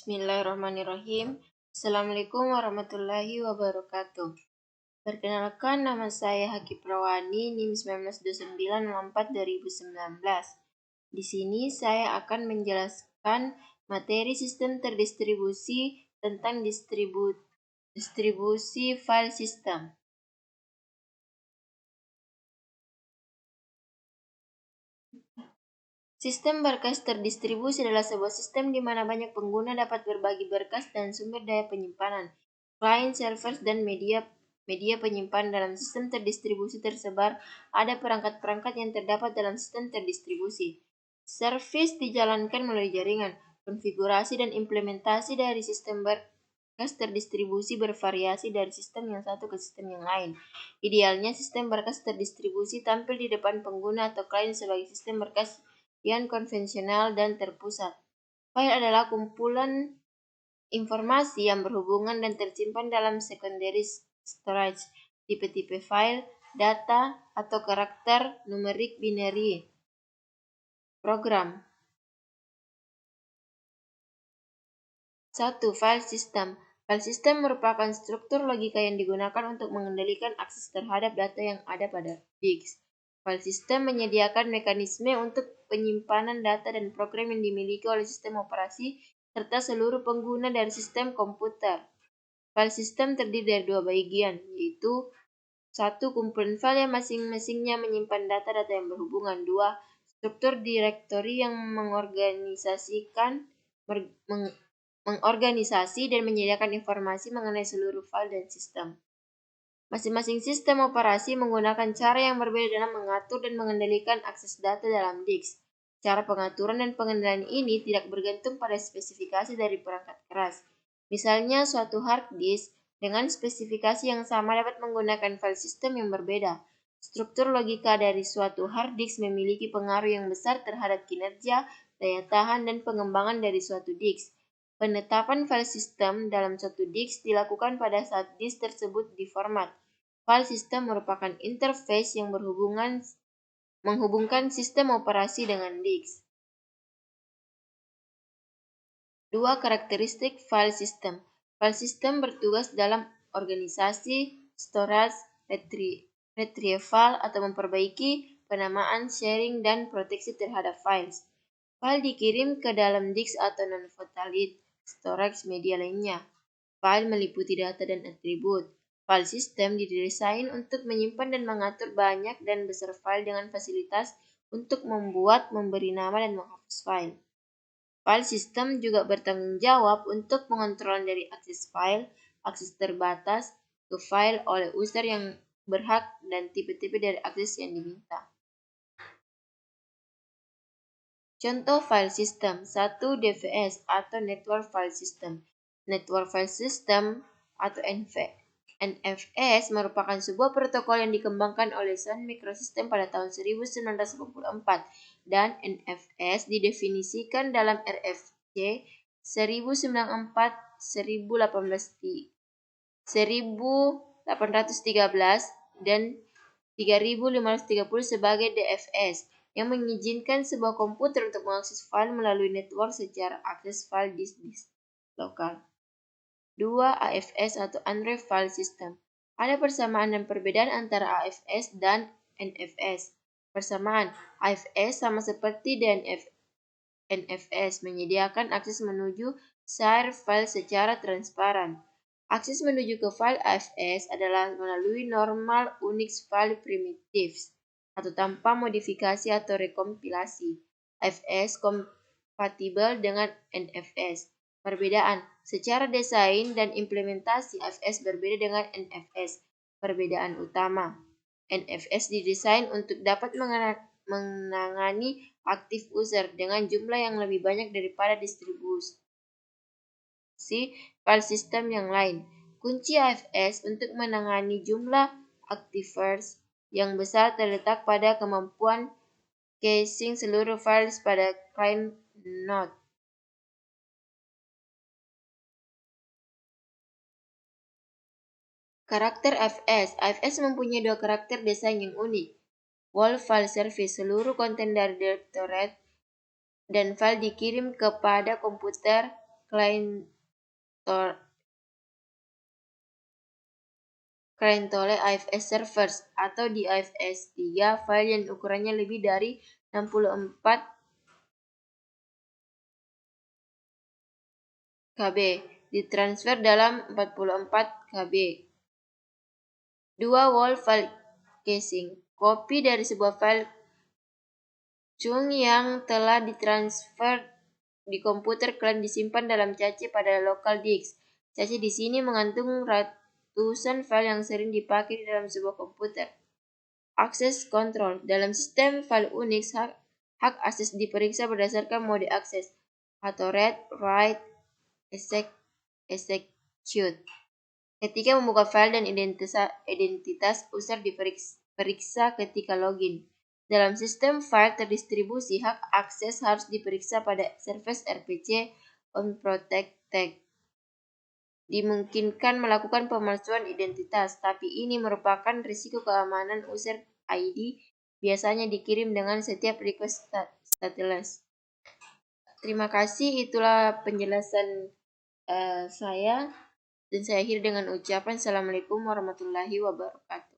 Bismillahirrahmanirrahim. Assalamualaikum warahmatullahi wabarakatuh. Perkenalkan, nama saya Haki Prawani, NIM 192904-2019. Di sini saya akan menjelaskan materi sistem terdistribusi tentang distribusi file system. Sistem berkas terdistribusi adalah sebuah sistem di mana banyak pengguna dapat berbagi berkas dan sumber daya penyimpanan. Client, servers, dan media penyimpanan dalam sistem terdistribusi tersebar. Ada perangkat-perangkat yang terdapat dalam sistem terdistribusi. Service dijalankan melalui jaringan. Konfigurasi dan implementasi dari sistem berkas terdistribusi bervariasi dari sistem yang satu ke sistem yang lain. Idealnya, sistem berkas terdistribusi tampil di depan pengguna atau klien sebagai sistem berkas yang konvensional dan terpusat. File adalah kumpulan informasi yang berhubungan dan tersimpan dalam secondary storage, tipe-tipe file, data, atau karakter numerik binary. Program 1. File system. File system merupakan struktur logika yang digunakan untuk mengendalikan akses terhadap data yang ada pada disk. File system menyediakan mekanisme untuk penyimpanan data dan program yang dimiliki oleh sistem operasi serta seluruh pengguna dari sistem komputer. File system terdiri dari dua bagian, yaitu 1. Kumpulan file yang masing-masingnya menyimpan data-data yang berhubungan. 2. Struktur direktori yang mengorganisasi dan menyediakan informasi mengenai seluruh file dan sistem. Masing-masing sistem operasi menggunakan cara yang berbeda dalam mengatur dan mengendalikan akses data dalam disk. Cara pengaturan dan pengendalian ini tidak bergantung pada spesifikasi dari perangkat keras. Misalnya, suatu hard disk dengan spesifikasi yang sama dapat menggunakan file system yang berbeda. Struktur logika dari suatu hard disk memiliki pengaruh yang besar terhadap kinerja, daya tahan, dan pengembangan dari suatu disk. Penetapan file system dalam suatu disk dilakukan pada saat disk tersebut diformat. File system merupakan interface yang menghubungkan sistem operasi dengan disk. 2. Karakteristik file system. File system bertugas dalam organisasi, storage, retrieval, atau memperbaiki penamaan, sharing, dan proteksi terhadap files. File dikirim ke dalam disk atau non-volatile storage media lainnya. File meliputi data dan atribut. File system didesain untuk menyimpan dan mengatur banyak dan besar file dengan fasilitas untuk membuat, memberi nama, dan menghapus file. File system juga bertanggung jawab untuk pengontrolan dari akses file, akses terbatas ke file oleh user yang berhak, dan tipe-tipe dari akses yang diminta. Contoh file system. 1. DFS atau Network File System. Network File System atau NFS merupakan sebuah protokol yang dikembangkan oleh Sun Microsystems pada tahun 1994, dan NFS didefinisikan dalam RFC 1813 dan 3530 sebagai DFS, yang mengizinkan sebuah komputer untuk mengakses file melalui network secara akses file disk lokal. 2. AFS atau Unwrapped File System. Ada persamaan dan perbedaan antara AFS dan NFS. Persamaan: AFS sama seperti NFS, menyediakan akses menuju share file secara transparan. Akses menuju ke file AFS adalah melalui normal Unix file primitives atau tanpa modifikasi atau rekompilasi. AFS kompatibel dengan NFS. Perbedaan: secara desain dan implementasi AFS berbeda dengan NFS. Perbedaan utama: NFS didesain untuk dapat menangani active user dengan jumlah yang lebih banyak daripada distribusi file system yang lain. Kunci AFS untuk menangani jumlah activers yang besar terletak pada kemampuan caching seluruh files pada client node. Karakter AFS. AFS mempunyai dua karakter desain yang unik. Whole File Service, seluruh konten dari direktorat dan file dikirim kepada komputer client-oleh IFS servers atau di IFS 3 file yang ukurannya lebih dari 64 KB ditransfer dalam 44 KB. 2. Wall file caching. Kopi dari sebuah file chung yang telah ditransfer di komputer klien disimpan dalam cache pada local disk. Cache di sini mengandung ratusan file yang sering dipakai di dalam sebuah komputer. Akses kontrol. Dalam sistem file Unix, hak akses diperiksa berdasarkan mode akses atau read, write, execute. Ketika membuka file dan identitas user diperiksa ketika login. Dalam sistem file terdistribusi, hak akses harus diperiksa pada service RPC unprotected. Dimungkinkan melakukan pemalsuan identitas, tapi ini merupakan risiko keamanan user ID biasanya dikirim dengan setiap request stateless. Terima kasih, itulah penjelasan saya. Dan saya akhiri dengan ucapan Assalamualaikum warahmatullahi wabarakatuh.